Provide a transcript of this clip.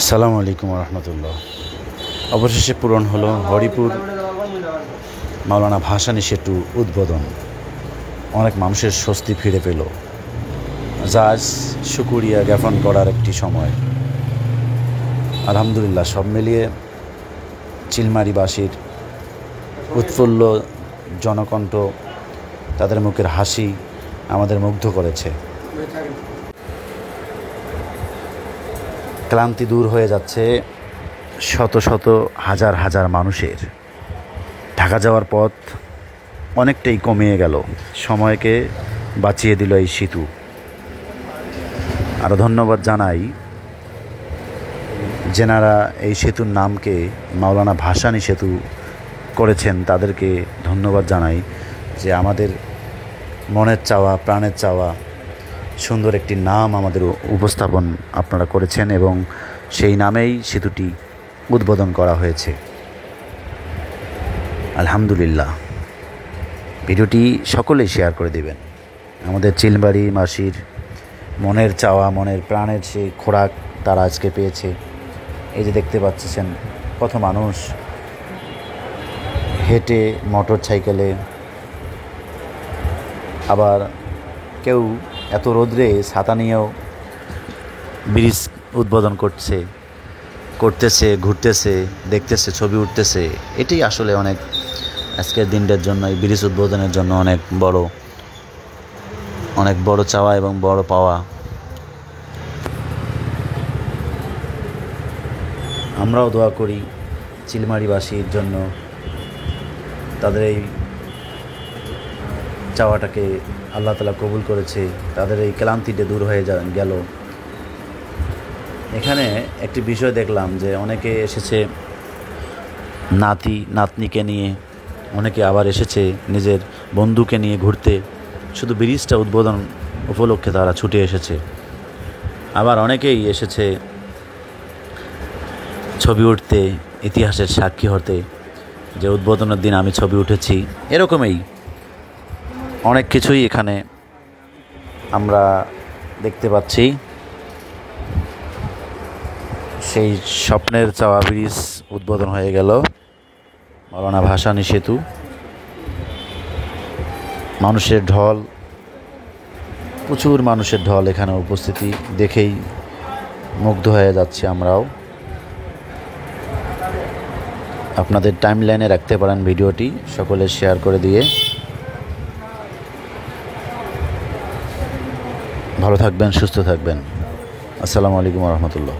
আসসালামু আলাইকুম রহমতুল্লাহ। অবশেষে পূরণ হলো হরিপুর মাওলানা ভাসানী সেতু উদ্বোধন। অনেক মানুষের স্বস্তি ফিরে পেল, যা আজ শুকরিয়া জ্ঞাপন করার একটি সময়। আলহামদুলিল্লাহ, সব মিলিয়ে চিলমারিবাসীর উৎফুল্ল জনকণ্ঠ, তাদের মুখের হাসি আমাদের মুগ্ধ করেছে। ক্লান্তি দূর হয়ে যাচ্ছে শত শত হাজার হাজার মানুষের। ঢাকা যাওয়ার পথ অনেকটাই কমিয়ে গেল, সময়কে বাঁচিয়ে দিল এই সেতু। আরও ধন্যবাদ জানাই যেনারা এই সেতুর নামকে মাওলানা ভাসানী সেতু করেছেন, তাদেরকে ধন্যবাদ জানাই যে আমাদের মনের চাওয়া, প্রাণের চাওয়া সুন্দর একটি নাম আমাদের উপস্থাপন আপনারা করেছেন এবং সেই নামেই সেতুটি উদ্বোধন করা হয়েছে। আলহামদুলিল্লাহ, ভিডিওটি সকলেই শেয়ার করে দেবেন। আমাদের চিলমারিবাসীর মনের চাওয়া, মনের প্রাণের সেই খোরাক তারা আজকে পেয়েছে। এই যে দেখতে পাচ্ছেন কত মানুষ হেঁটে, মোটর সাইকেলে, আবার কেউ এত রোদ্রে ছাতা নিয়েও ব্রিজ উদ্বোধন করতেছে, ঘুরতেছে, দেখতেছে, ছবি উঠতেছে। এটাই আসলে অনেক আজকের দিনটার জন্য, এই ব্রিজ উদ্বোধনের জন্য অনেক বড় চাওয়া এবং বড় পাওয়া। আমরাও দোয়া করি চিলমারিবাসীর জন্য, তাদের এই চাওয়াটাকে আল্লাহ তাআলা কবুল করেছে, তাদের এই ক্লান্তিটা দূর হয়ে গেল। এখানে একটি বিষয় দেখলাম যে অনেকে এসেছে নাতনিকে নিয়ে, অনেকে আবার এসেছে নিজের বন্ধুকে নিয়ে ঘুরতে। শুধু ব্রিজটা উদ্বোধন উপলক্ষে তারা ছুটে এসেছে। আবার অনেকেই এসেছে ছবি উঠতে, ইতিহাসের সাক্ষী হতে, যে উদ্বোধনের দিন আমি ছবি উঠেছি। এরকমই অনেক কিছুই এখানে আমরা দেখতে পাচ্ছি। সেই স্বপ্নের চাওয়া ব্রিজ উদ্বোধন হয়ে গেল, মাওলানা ভাসানী সেতু। মানুষের ঢল, প্রচুর মানুষের ঢল এখানে উপস্থিতি দেখেই মুগ্ধ হয়ে যাচ্ছি আমরাও। আপনাদের টাইমলাইনে রাখতে পারেন ভিডিওটি, সকলে শেয়ার করে দিয়ে। ভালো থাকবেন, সুস্থ থাকবেন। আসসালামু আলাইকুম রহমতুল্লাহ।